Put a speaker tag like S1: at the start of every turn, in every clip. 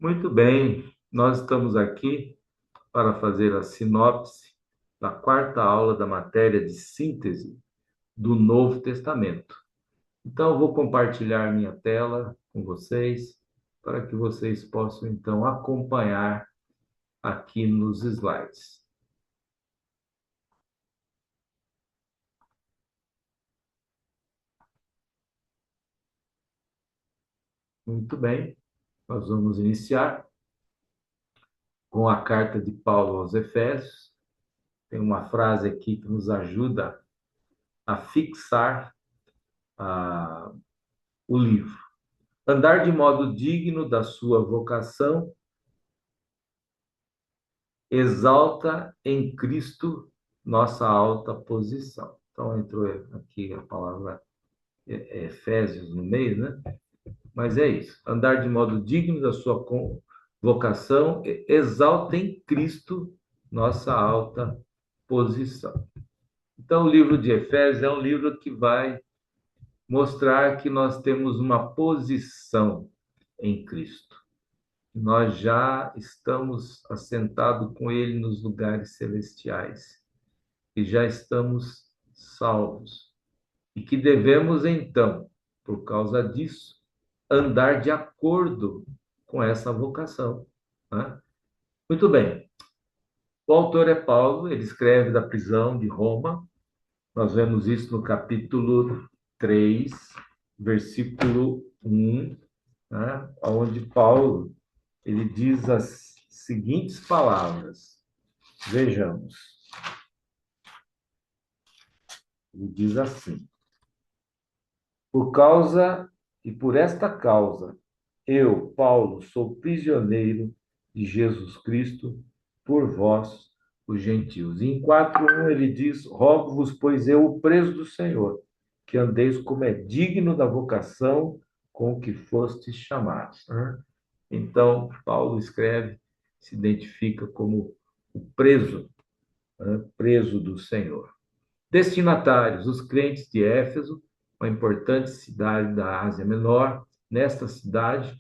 S1: Muito bem, nós estamos aqui para fazer a sinopse da quarta aula da matéria de síntese do Novo Testamento. Então, eu vou compartilhar minha tela com vocês, para que vocês possam, então, acompanhar aqui nos slides. Muito bem, nós vamos iniciar com a carta de Paulo aos Efésios. Tem uma frase aqui que nos ajuda a fixar o livro. Andar de modo digno da sua vocação exalta em Cristo nossa alta posição. Então, entrou aqui a palavra Efésios no meio, né? Mas é isso. Andar de modo digno da sua vocação exalta em Cristo nossa alta posição. Então, o livro de Efésios é um livro que vai mostrar que nós temos uma posição em Cristo. Nós já estamos assentados com Ele nos lugares celestiais e já estamos salvos. E que devemos, então, por causa disso, andar de acordo com essa vocação, né? Muito bem. O autor é Paulo, ele escreve da prisão de Roma. Nós vemos isso no capítulo 3, versículo 1, né? Onde Paulo ele diz as seguintes palavras. Vejamos. Ele diz assim: Por causa e por esta causa, eu, Paulo, sou prisioneiro de Jesus Cristo por vós, os gentios. E em 4:1 ele diz: Rogo-vos, pois eu, o preso do Senhor, que andeis como é digno da vocação com que fostes chamados. Então, Paulo escreve, se identifica como o preso, preso do Senhor. Destinatários, os crentes de Éfeso, uma importante cidade da Ásia Menor. Nesta cidade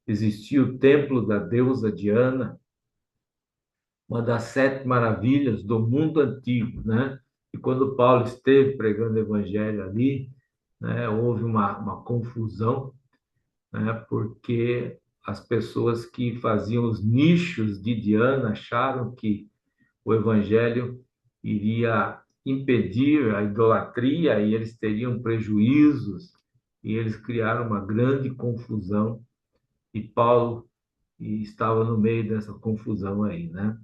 S1: existia o templo da deusa Diana, uma das 7 maravilhas do mundo antigo, né? E quando Paulo esteve pregando o evangelho ali, né, houve uma confusão, né, porque as pessoas que faziam os nichos de Diana acharam que o evangelho iria impedir a idolatria e eles teriam prejuízos, e eles criaram uma grande confusão, e Paulo estava no meio dessa confusão aí, né?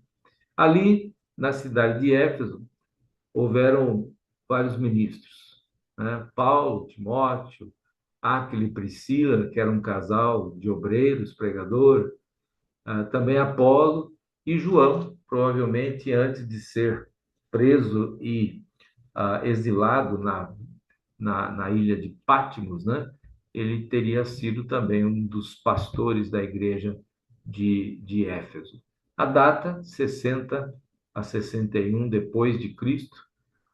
S1: Ali, na cidade de Éfeso, houveram vários ministros, né? Paulo, Timóteo, Áquila e Priscila, que era um casal de obreiros, pregador, também Apolo e João, provavelmente antes de ser preso e exilado na ilha de Patmos, né? Ele teria sido também um dos pastores da igreja de Éfeso. A data, 60 a 61 depois de Cristo.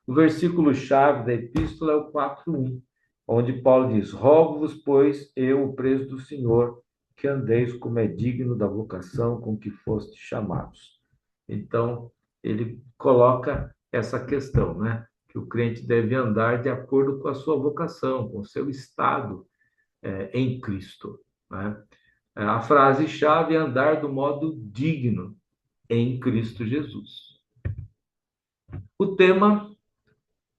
S1: O versículo-chave da epístola é o 4:1, onde Paulo diz: Rogo-vos, pois, eu, o preso do Senhor, que andeis como é digno da vocação com que fostes chamados. Então, ele coloca essa questão, né? Que o crente deve andar de acordo com a sua vocação, com o seu estado em Cristo, né? A frase-chave é andar do modo digno em Cristo Jesus. O tema: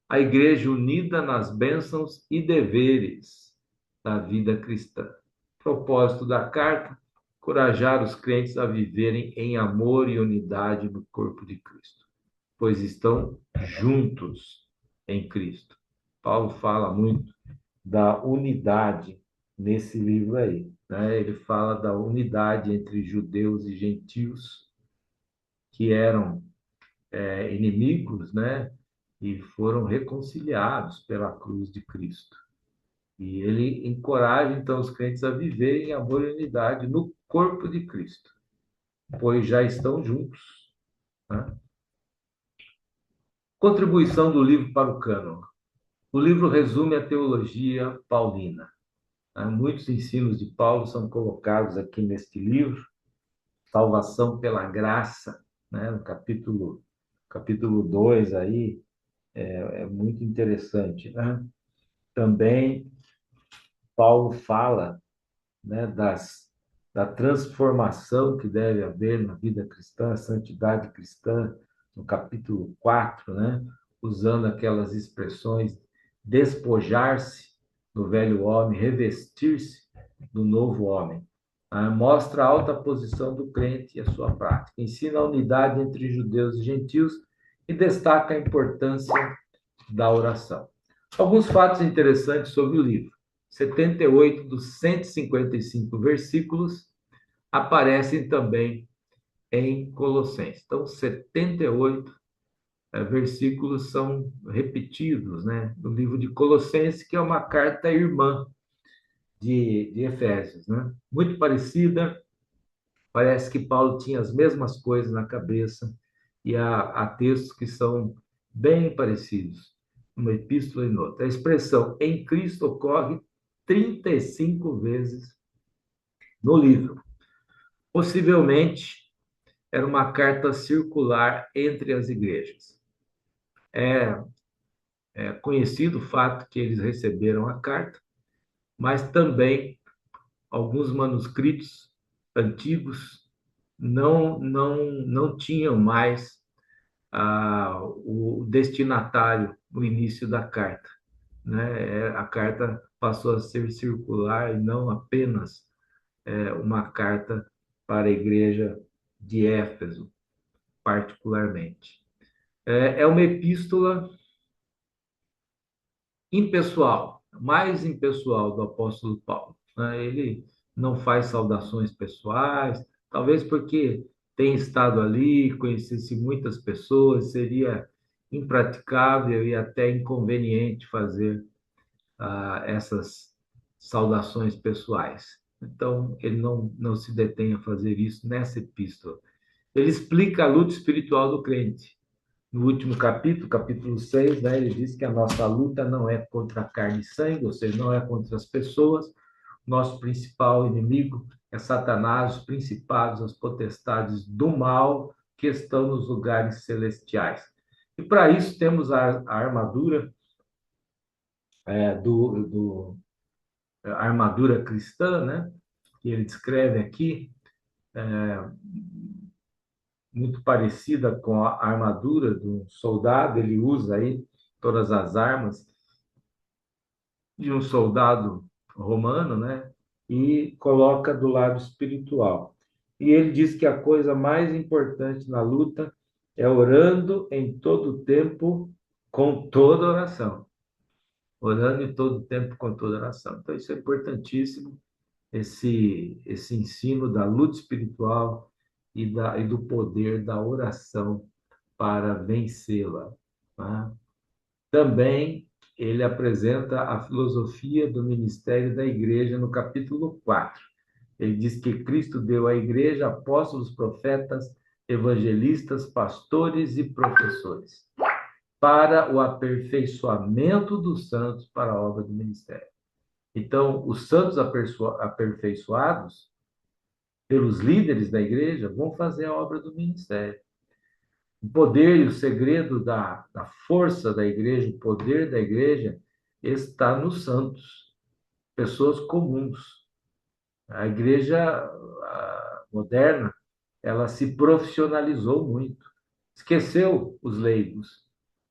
S1: a igreja unida nas bênçãos e deveres da vida cristã. Propósito da carta: encorajar os crentes a viverem em amor e unidade no corpo de Cristo, pois estão juntos em Cristo. Paulo fala muito da unidade nesse livro aí, né? Ele fala da unidade entre judeus e gentios que eram inimigos, né? E foram reconciliados pela cruz de Cristo. E ele encoraja, então, os crentes a viverem em amor e unidade no corpo de Cristo, pois já estão juntos, né? Contribuição do livro para o cânon. O livro resume a teologia paulina, né? Muitos ensinos de Paulo são colocados aqui neste livro, salvação pela graça, né? No capítulo 2 aí, é muito interessante, né? Também Paulo fala, né, da transformação que deve haver na vida cristã, a santidade cristã, no capítulo 4, né, usando aquelas expressões despojar-se do velho homem, revestir-se do novo homem. Mostra a alta posição do crente e a sua prática. Ensina a unidade entre judeus e gentios e destaca a importância da oração. Alguns fatos interessantes sobre o livro. 78 dos 155 versículos aparecem também em Colossenses. Então, 78 versículos são repetidos, né, no livro de Colossenses, que é uma carta irmã de Efésios, né? Muito parecida, parece que Paulo tinha as mesmas coisas na cabeça, e há textos que são bem parecidos, uma epístola e outra. A expressão em Cristo ocorre 35 vezes no livro. Possivelmente era uma carta circular entre as igrejas. É conhecido o fato que eles receberam a carta, mas também alguns manuscritos antigos não tinham mais o destinatário no início da carta, né? A carta passou a ser circular e não apenas uma carta para a igreja de Éfeso, particularmente. É uma epístola impessoal, mais impessoal do apóstolo Paulo, né? Ele não faz saudações pessoais, talvez porque tem estado ali, conhecesse muitas pessoas, seria impraticável e até inconveniente fazer essas saudações pessoais. Então, ele não se detém a fazer isso nessa epístola. Ele explica a luta espiritual do crente. No último capítulo, capítulo 6, né, ele diz que a nossa luta não é contra a carne e sangue, ou seja, não é contra as pessoas. Nosso principal inimigo é Satanás, os principados, as potestades do mal que estão nos lugares celestiais. E para isso temos a armadura a armadura cristã, né, que ele descreve aqui, muito parecida com a armadura de um soldado. Ele usa aí todas as armas de um soldado romano, né? E coloca do lado espiritual. E ele diz que a coisa mais importante na luta é orando em todo tempo com toda oração. Orando em todo tempo com toda oração. Então, isso é importantíssimo, esse ensino da luta espiritual e do poder da oração para vencê-la. Tá? Também ele apresenta a filosofia do ministério da igreja no capítulo 4. Ele diz que Cristo deu à igreja apóstolos, profetas, evangelistas, pastores e professores, para o aperfeiçoamento dos santos para a obra do ministério. Então, os santos aperfeiçoados pelos líderes da igreja vão fazer a obra do ministério. O poder e o segredo da força da igreja, o poder da igreja, está nos santos, pessoas comuns. A igreja moderna, ela se profissionalizou muito, esqueceu os leigos.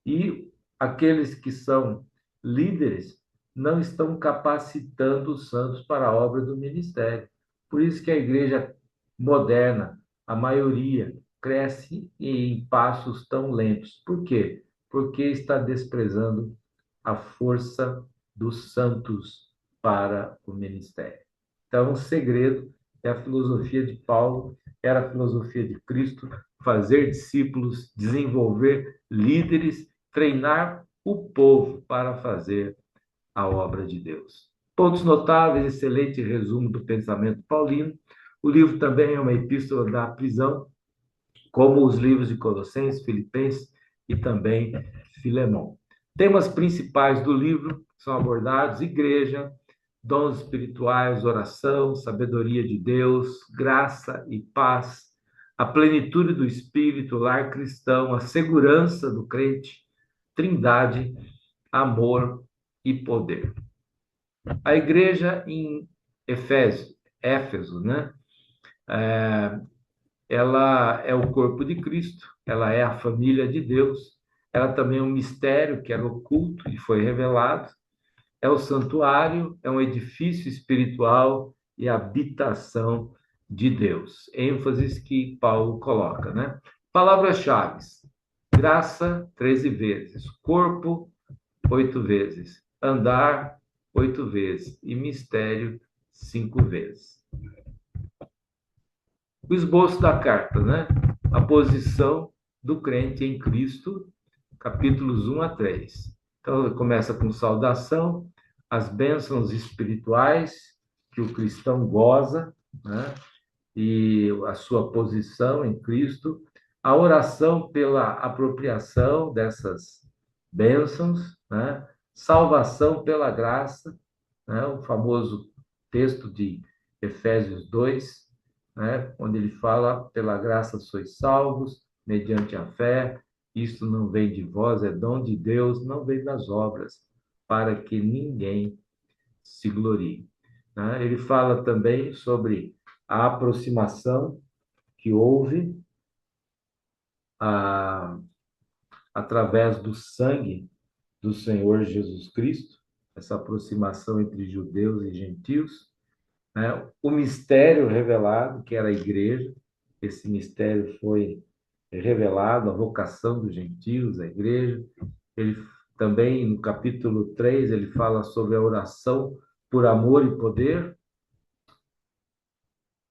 S1: E aqueles que são líderes não estão capacitando os santos para a obra do ministério. Por isso que a igreja moderna, a maioria, cresce em passos tão lentos. Por quê? Porque está desprezando a força dos santos para o ministério. Então, o segredo é a filosofia de Paulo, era a filosofia de Cristo: fazer discípulos, desenvolver líderes, treinar o povo para fazer a obra de Deus. Pontos notáveis, excelente resumo do pensamento paulino. O livro também é uma epístola da prisão, como os livros de Colossenses, Filipenses e também Filemão. Temas principais do livro são abordados: igreja, dons espirituais, oração, sabedoria de Deus, graça e paz, a plenitude do Espírito, o lar cristão, a segurança do crente, trindade, amor e poder. A igreja em Éfeso, né? Ela é o corpo de Cristo, ela é a família de Deus, ela também é um mistério que era oculto e foi revelado, é o santuário, é um edifício espiritual e habitação de Deus. ênfases que Paulo coloca, né? Palavras-chave: graça, 13 vezes, corpo, 8 vezes, andar, 8 vezes e mistério, 5 vezes. O esboço da carta, né? A posição do crente em Cristo, capítulos 1 a 3. Então, começa com saudação, as bênçãos espirituais que o cristão goza, né? E a sua posição em Cristo, a oração pela apropriação dessas bênçãos, né? Salvação pela graça, né? O famoso texto de Efésios 2, né? Onde ele fala: pela graça sois salvos, mediante a fé, isto não vem de vós, é dom de Deus, não vem das obras, para que ninguém se glorie. Né? Ele fala também sobre a aproximação que houve a, através do sangue do Senhor Jesus Cristo, essa aproximação entre judeus e gentios, né? O mistério revelado, que era a igreja, esse mistério foi revelado, a vocação dos gentios, a igreja. Ele também, no capítulo 3 ele fala sobre a oração por amor e poder.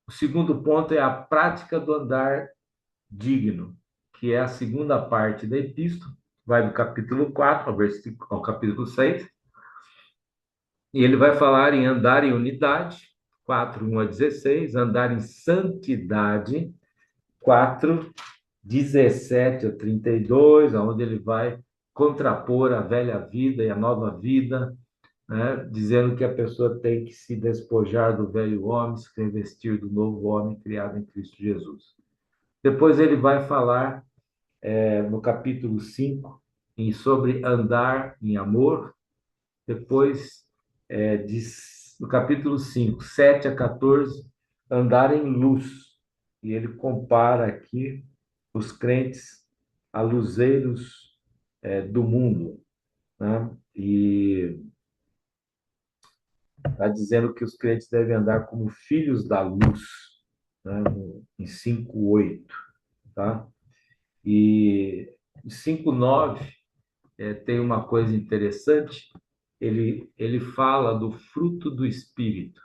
S1: O segundo ponto é a prática do andar digno, que é a segunda parte da epístola, vai do capítulo 4 ao capítulo 6, e ele vai falar em andar em unidade, 4, 1 a 16, andar em santidade, 4, 17 a 32, onde ele vai contrapor a velha vida e a nova vida, né? Dizendo que a pessoa tem que se despojar do velho homem, se revestir do novo homem criado em Cristo Jesus. Depois ele vai falar no capítulo 5 sobre andar em amor. Depois, no capítulo 5, 7 a 14, andar em luz. E ele compara aqui os crentes a luzeiros do mundo, né? E está dizendo que os crentes devem andar como filhos da luz, né? Em 5:8, tá? E em 5:9 tem uma coisa interessante. Ele fala do fruto do Espírito,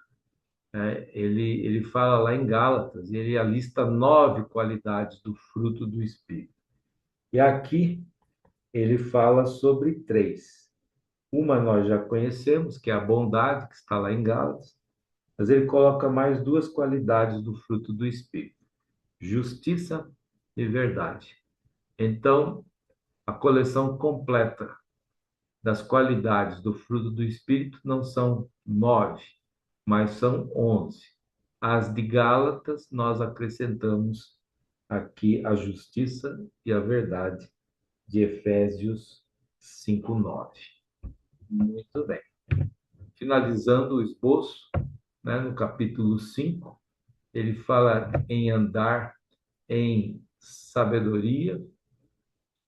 S1: né? Ele fala lá em Gálatas, e ele alista 9 qualidades do fruto do Espírito. E aqui ele fala sobre 3. Uma nós já conhecemos, que é a bondade, que está lá em Gálatas, mas ele coloca mais 2 qualidades do fruto do Espírito: justiça e verdade. Então, a coleção completa das qualidades do fruto do Espírito não são 9, mas são 11. As de Gálatas, nós acrescentamos aqui a justiça e a verdade de Efésios 5:9. Muito bem. Finalizando o esboço, né, no capítulo 5, ele fala em andar em sabedoria,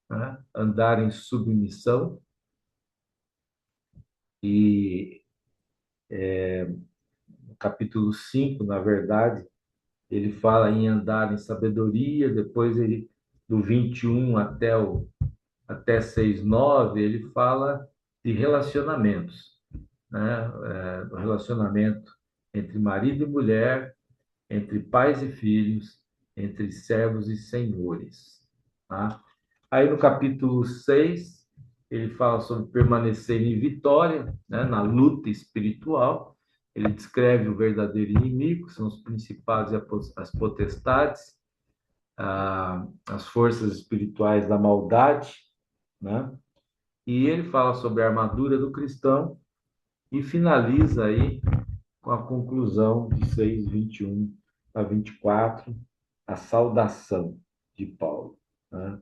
S1: né, andar em submissão, e no capítulo 5, na verdade, ele fala em andar em sabedoria. Depois ele, do 21 até 6:9, ele fala de relacionamentos, né? O relacionamento entre marido e mulher, entre pais e filhos, entre servos e senhores, tá? Aí no capítulo 6 ele fala sobre permanecer em vitória, né, na luta espiritual. Ele descreve o verdadeiro inimigo, são os principados e as potestades, as forças espirituais da maldade, né? E ele fala sobre a armadura do cristão e finaliza aí com a conclusão de 6:21 a 24, a saudação de Paulo, né?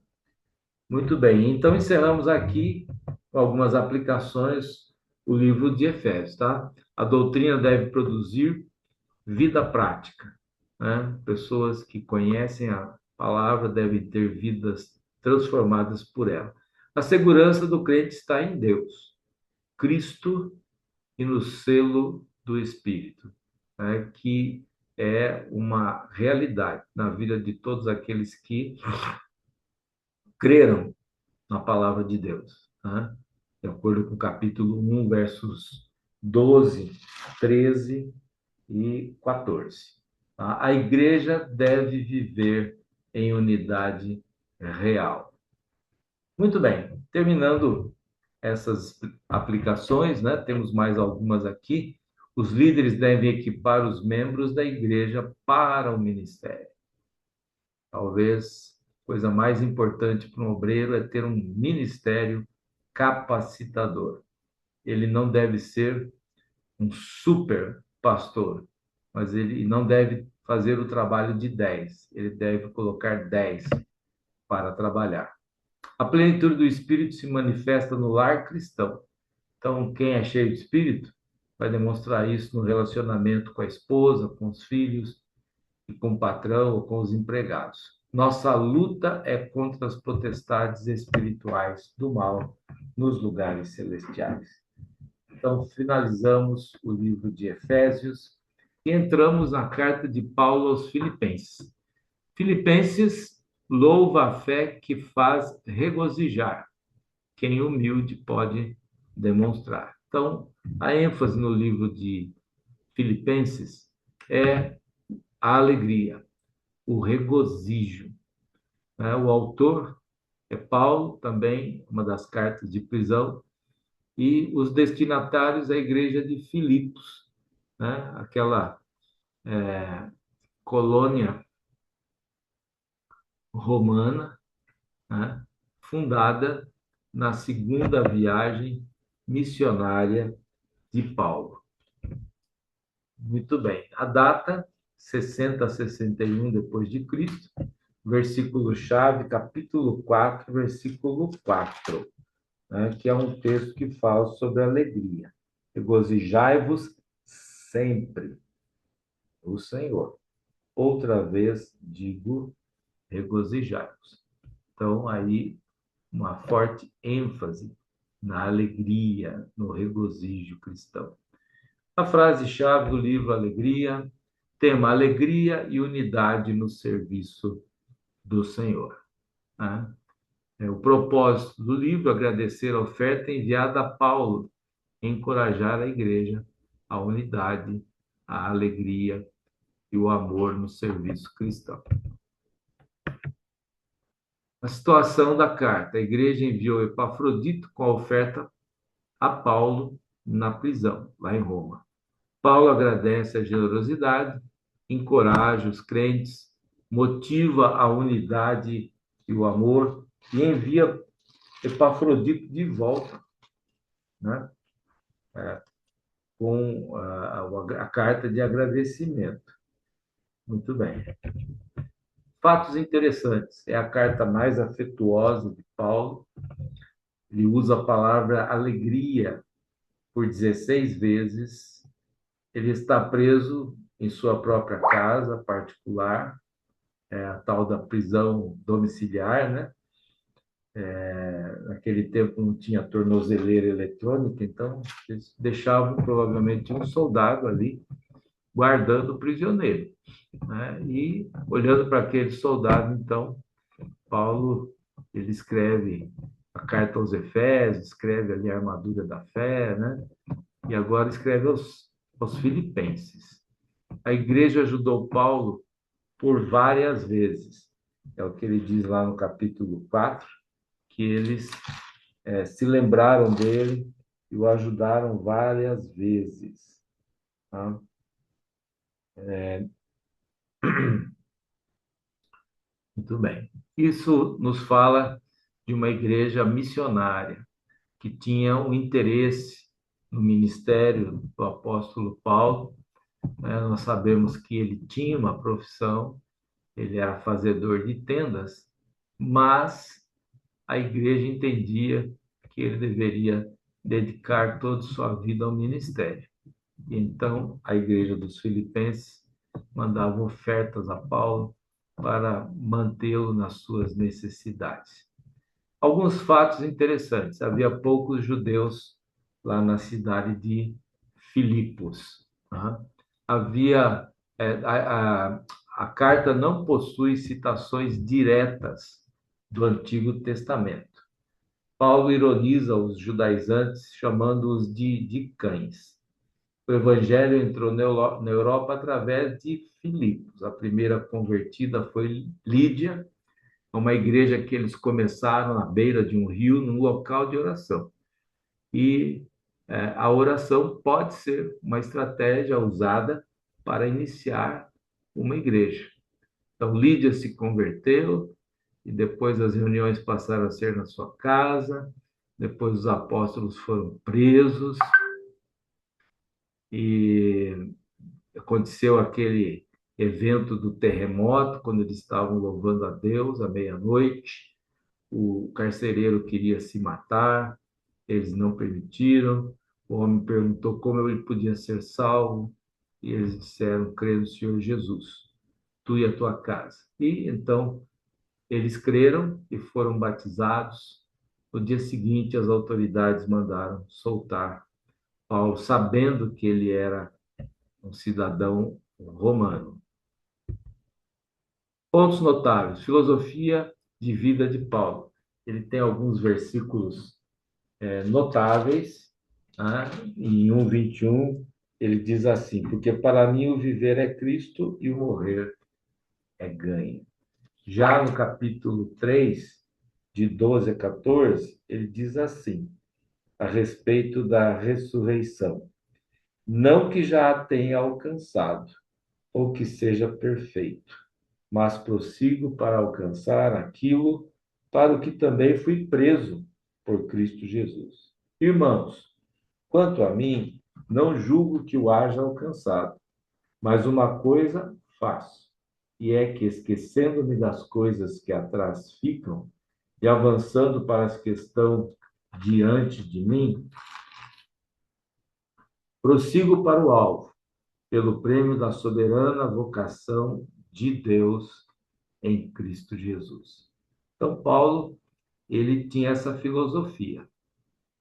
S1: Muito bem, então encerramos aqui com algumas aplicações o livro de Efésios, tá? A doutrina deve produzir vida prática, né? Pessoas que conhecem a palavra devem ter vidas transformadas por ela. A segurança do crente está em Deus, Cristo e no selo do Espírito, né? Que é uma realidade na vida de todos aqueles que creram na palavra de Deus, né? De acordo com o capítulo 1, versos 12, 13 e 14. Tá? A igreja deve viver em unidade real. Muito bem, terminando essas aplicações, né? Temos mais algumas aqui. Os líderes devem equipar os membros da igreja para o ministério. Talvez a coisa mais importante para um obreiro é ter um ministério capacitador. Ele não deve ser um super pastor, mas ele não deve fazer o trabalho de 10. Ele deve colocar 10 para trabalhar. A plenitude do Espírito se manifesta no lar cristão. Então, quem é cheio de Espírito vai demonstrar isso no relacionamento com a esposa, com os filhos, e com o patrão ou com os empregados. Nossa luta é contra as potestades espirituais do mal nos lugares celestiais. Então, finalizamos o livro de Efésios e entramos na carta de Paulo aos Filipenses. Filipenses louva a fé que faz regozijar. Quem humilde pode demonstrar. Então, a ênfase no livro de Filipenses é a alegria, o regozijo, né? O autor é Paulo, também, uma das cartas de prisão, e os destinatários, a igreja de Filipos, né? Aquela colônia romana, né? Fundada na segunda viagem missionária de Paulo. Muito bem. A data, 60 a 61 depois de Cristo, versículo-chave, capítulo 4, versículo 4, né, que é um texto que fala sobre alegria. Regozijai-vos sempre no Senhor. Outra vez digo, regozijai-vos. Então, aí, uma forte ênfase na alegria, no regozijo cristão. A frase-chave do livro Alegria, tema alegria e unidade no serviço do Senhor, né? O propósito do livro, agradecer a oferta enviada a Paulo, encorajar a igreja, a unidade, a alegria e o amor no serviço cristão. A situação da carta. A igreja enviou Epafrodito com a oferta a Paulo na prisão, lá em Roma. Paulo agradece a generosidade, encoraja os crentes, motiva a unidade e o amor e envia Epafrodito de volta, né? Com a carta de agradecimento. Muito bem. Fatos interessantes. É a carta mais afetuosa de Paulo. Ele usa a palavra alegria por 16 vezes. Ele está preso em sua própria casa particular, a tal da prisão domiciliar, né? Naquele tempo não tinha tornozeleira eletrônica, então eles deixavam provavelmente um soldado ali guardando o prisioneiro, né? E olhando para aquele soldado, então, Paulo ele escreve a carta aos Efésios, escreve ali a armadura da fé, né? E agora escreve aos Filipenses. A igreja ajudou Paulo por várias vezes. É o que ele diz lá no capítulo 4, que eles se lembraram dele e o ajudaram várias vezes. Tá? Muito bem. Isso nos fala de uma igreja missionária que tinha um interesse no ministério do apóstolo Paulo, né? Nós sabemos que ele tinha uma profissão, ele era fazedor de tendas, mas a igreja entendia que ele deveria dedicar toda sua vida ao ministério. E então a igreja dos Filipenses mandava ofertas a Paulo para mantê-lo nas suas necessidades. Alguns fatos interessantes. Havia poucos judeus lá na cidade de Filipos. Tá? Havia a carta não possui citações diretas do Antigo Testamento. Paulo ironiza os judaizantes, chamando-os de cães. O evangelho entrou na Europa através de Filipos. A primeira convertida foi Lídia, uma igreja que eles começaram na beira de um rio, num local de oração. E a oração pode ser uma estratégia usada para iniciar uma igreja. Então, Lídia se converteu, e depois as reuniões passaram a ser na sua casa, depois os apóstolos foram presos, e aconteceu aquele evento do terremoto, quando eles estavam louvando a Deus à meia-noite. O carcereiro queria se matar, eles não permitiram. O homem perguntou como ele podia ser salvo, e eles disseram: crê no Senhor Jesus, tu e a tua casa. E então eles creram e foram batizados. No dia seguinte, as autoridades mandaram soltar Paulo, sabendo que ele era um cidadão romano. Pontos notáveis: filosofia de vida de Paulo. Ele tem alguns versículos notáveis. Né? Em 1:21, ele diz assim: porque para mim o viver é Cristo e o morrer é ganho. Já no capítulo 3, de 12 a 14, ele diz assim, a respeito da ressurreição: não que já a tenha alcançado, ou que seja perfeito, mas prossigo para alcançar aquilo para o que também fui preso por Cristo Jesus. Irmãos, quanto a mim, não julgo que o haja alcançado, mas uma coisa faço, e é que, esquecendo-me das coisas que atrás ficam e avançando para as que estão diante de mim, prossigo para o alvo, pelo prêmio da soberana vocação de Deus em Cristo Jesus. Então, Paulo, ele tinha essa filosofia.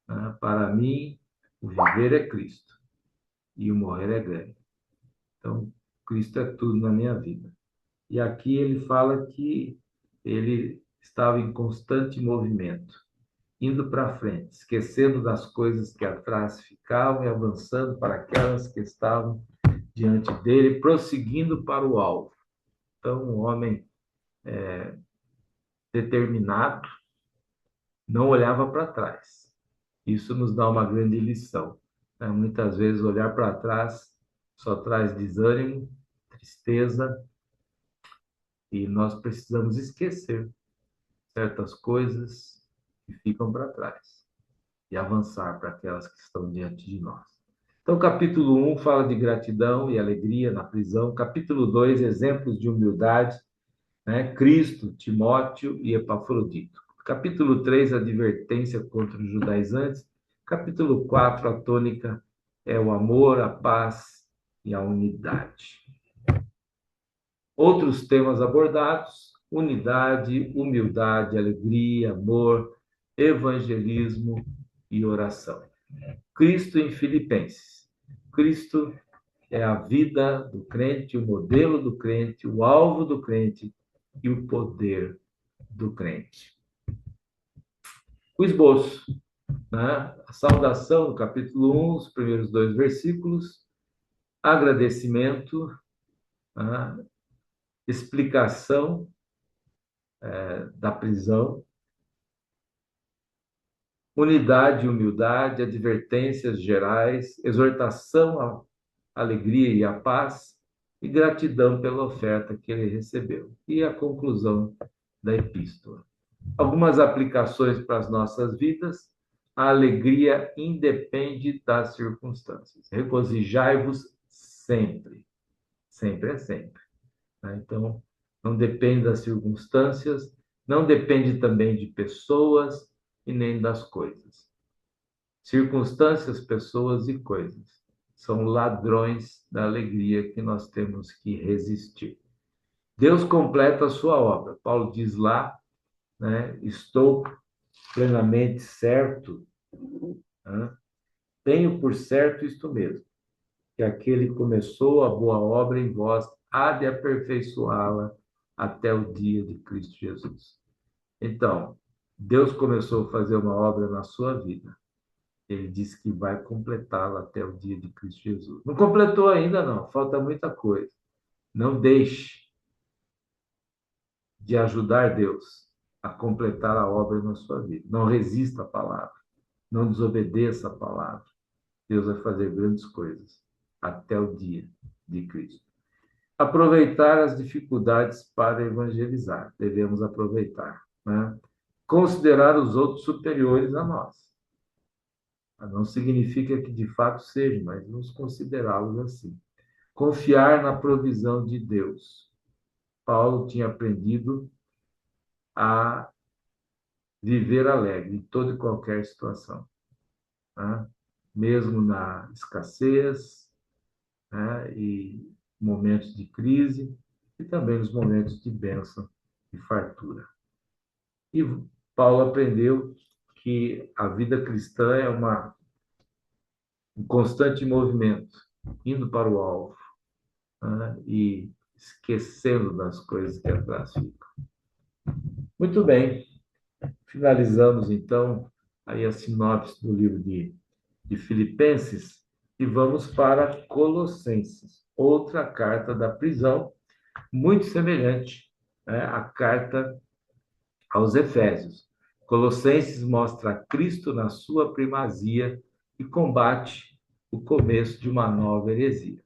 S1: Né? Para mim, o viver é Cristo e o morrer é ganho. Então, Cristo é tudo na minha vida. E aqui ele fala que ele estava em constante movimento, indo para frente, esquecendo das coisas que atrás ficavam e avançando para aquelas que estavam diante dele, prosseguindo para o alvo. Então, um homem determinado não olhava para trás. Isso nos dá uma grande lição. Né? Muitas vezes, olhar para trás só traz desânimo, tristeza, e nós precisamos esquecer certas coisas que ficam para trás e avançar para aquelas que estão diante de nós. Então, capítulo 1 fala de gratidão e alegria na prisão. Capítulo 2, exemplos de humildade, né? Cristo, Timóteo e Epafrodito. Capítulo 3, advertência contra os judaizantes. Capítulo 4, a tônica é o amor, a paz e a unidade. Outros temas abordados: unidade, humildade, alegria, amor, evangelismo e oração. Cristo em Filipenses. Cristo é a vida do crente, o modelo do crente, o alvo do crente e o poder do crente. O esboço, né? A saudação, no capítulo 1, os primeiros 2 versículos, agradecimento, né? Explicação da prisão, unidade e humildade, advertências gerais, exortação à alegria e à paz, e gratidão pela oferta que ele recebeu. E a conclusão da epístola. Algumas aplicações para as nossas vidas. A alegria independe das circunstâncias. Regozijai-vos sempre. Sempre é sempre. Né? Então, não depende das circunstâncias, não depende também de pessoas e nem das coisas. Circunstâncias, pessoas e coisas são ladrões da alegria que nós temos que resistir. Deus completa a sua obra. Paulo diz lá, né? Estou plenamente certo, né? Tenho por certo isto mesmo, que aquele que começou a boa obra em vós há de aperfeiçoá-la até o dia de Cristo Jesus. Então, Deus começou a fazer uma obra na sua vida. Ele disse que vai completá-la até o dia de Cristo Jesus. Não completou ainda, não, falta muita coisa. Não deixe de ajudar Deus a completar a obra na sua vida. Não resista à palavra, não desobedeça a palavra. Deus vai fazer grandes coisas até o dia de Cristo. Aproveitar as dificuldades para evangelizar. Devemos aproveitar, né? Considerar os outros superiores a nós. Não significa que de fato sejam, mas nos considerá-los assim. Confiar na provisão de Deus. Paulo tinha aprendido a viver alegre em toda e qualquer situação, né? Mesmo na escassez, né? E momentos de crise, e também nos momentos de bênção e fartura. E Paulo aprendeu que a vida cristã é um constante movimento, indo para o alvo, né? E esquecendo das coisas que atrás ficam. Muito bem, finalizamos então aí a sinopse do livro de Filipenses e vamos para Colossenses, outra carta da prisão, muito semelhante, né, à carta aos Efésios. Colossenses mostra Cristo na sua primazia e combate o começo de uma nova heresia.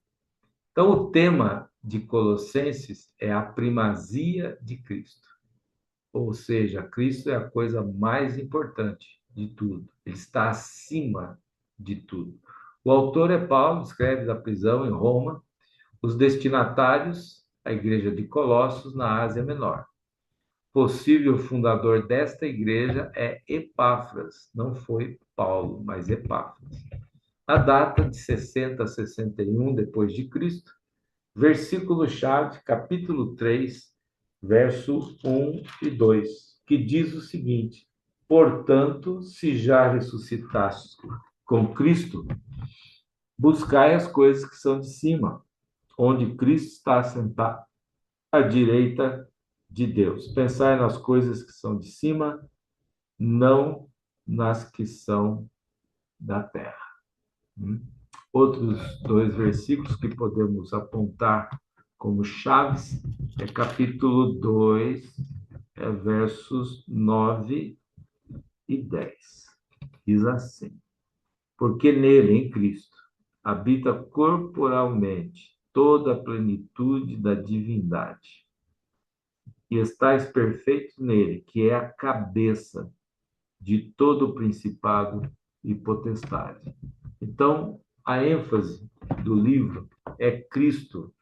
S1: Então, o tema de Colossenses é a primazia de Cristo. Ou seja, Cristo é a coisa mais importante de tudo. Ele está acima de tudo. O autor é Paulo, escreve da prisão em Roma. Os destinatários, a igreja de Colossos, na Ásia Menor. Possível fundador desta igreja é Epáfras, não foi Paulo, mas Epáfras. A data de 60 a 61 depois de Cristo, versículo-chave, capítulo 3, verso 1 e 2, que diz o seguinte: portanto, se já ressuscitastes com Cristo, buscai as coisas que são de cima, onde Cristo está assentado à direita de Deus. Pensai nas coisas que são de cima, não nas que são da terra. Outros dois versículos que podemos apontar como chaves é capítulo 2, versos 9 e 10. Diz assim: porque nele, em Cristo, habita corporalmente toda a plenitude da divindade. E estáis perfeitos nele, que é a cabeça de todo o principado e potestade. Então, a ênfase do livro é Cristo,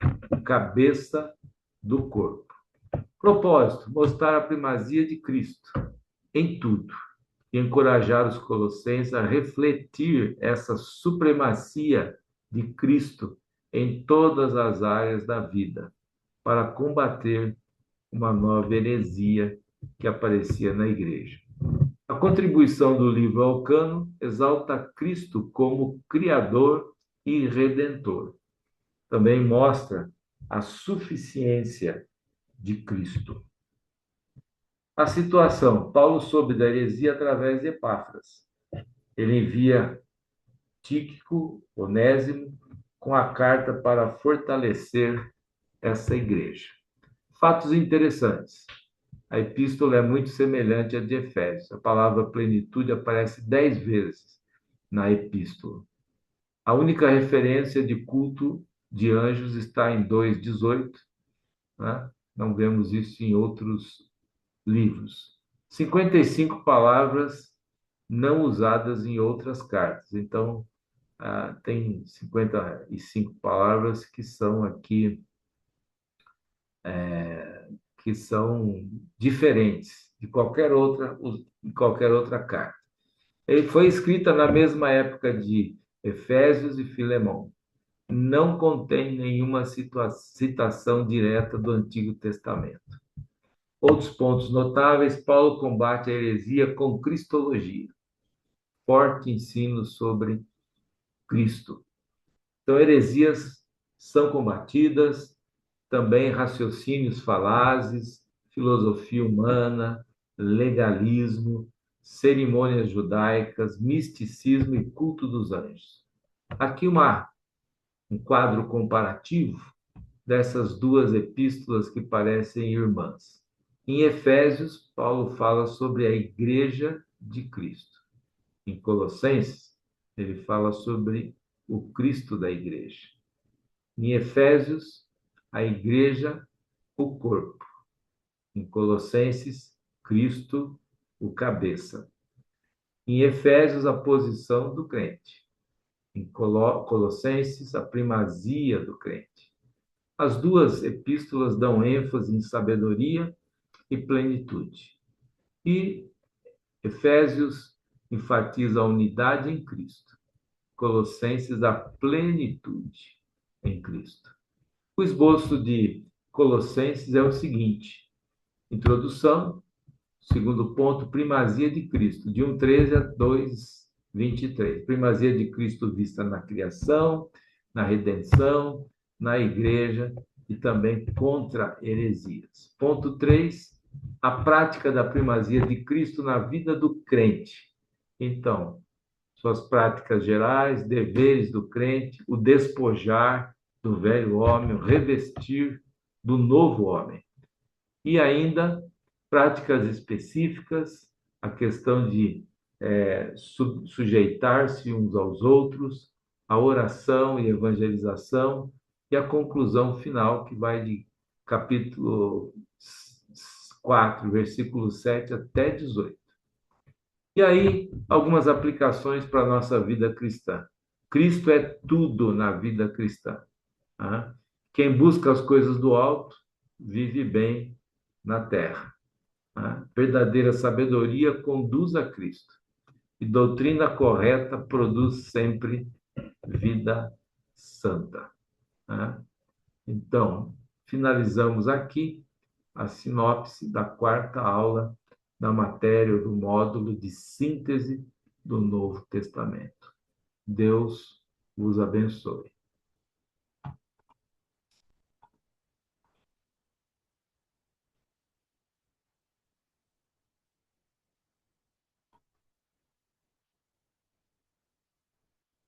S1: cabeça do corpo. Propósito: mostrar a primazia de Cristo em tudo e encorajar os colossenses a refletir essa supremacia de Cristo em todas as áreas da vida, para combater uma nova heresia que aparecia na igreja. A contribuição do livro ao cano exalta Cristo como Criador e Redentor. Também mostra a suficiência de Cristo. A situação: Paulo soube da heresia através de Epáfras. Ele envia Tíquico, Onésimo, com a carta para fortalecer essa igreja. Fatos interessantes. A epístola é muito semelhante à de Efésios. A palavra plenitude aparece 10 vezes na epístola. A única referência de culto de anjos está em 2:18, né? Não vemos isso em outros livros. 55 palavras não usadas em outras cartas. Então, tem 55 palavras que são aqui que são diferentes de qualquer outra carta. Ele foi escrita na mesma época de Efésios e Filemão. Não contém nenhuma citação direta do Antigo Testamento. Outros pontos notáveis: Paulo combate a heresia com cristologia, forte ensino sobre Cristo. Então, heresias são combatidas, também raciocínios falazes, filosofia humana, legalismo, cerimônias judaicas, misticismo e culto dos anjos. Aqui um quadro comparativo dessas duas epístolas que parecem irmãs. Em Efésios, Paulo fala sobre a igreja de Cristo. Em Colossenses, ele fala sobre o Cristo da igreja. Em Efésios, a igreja, o corpo. Em Colossenses, Cristo, o cabeça. Em Efésios, a posição do crente. Em Colossenses, a primazia do crente. As duas epístolas dão ênfase em sabedoria e plenitude. E Efésios enfatiza a unidade em Cristo. Colossenses, a plenitude em Cristo. O esboço de Colossenses é o seguinte: introdução, segundo ponto, primazia de Cristo, de 1:13 a 2:23. Primazia de Cristo vista na criação, na redenção, na igreja e também contra heresias. Ponto 3, a prática da primazia de Cristo na vida do crente. Então, suas práticas gerais, deveres do crente, o despojar do velho homem, o revestir do novo homem. E ainda práticas específicas, a questão de sujeitar-se uns aos outros, a oração e evangelização, e a conclusão final, que vai de capítulo 4, versículo 7 até 18. E aí, algumas aplicações para a nossa vida cristã. Cristo é tudo na vida cristã. Tá? Quem busca as coisas do alto, vive bem na terra. Tá? Verdadeira sabedoria conduz a Cristo. E doutrina correta produz sempre vida santa. Tá? Então, finalizamos aqui a sinopse da quarta aula da matéria do módulo de síntese do Novo Testamento. Deus vos abençoe.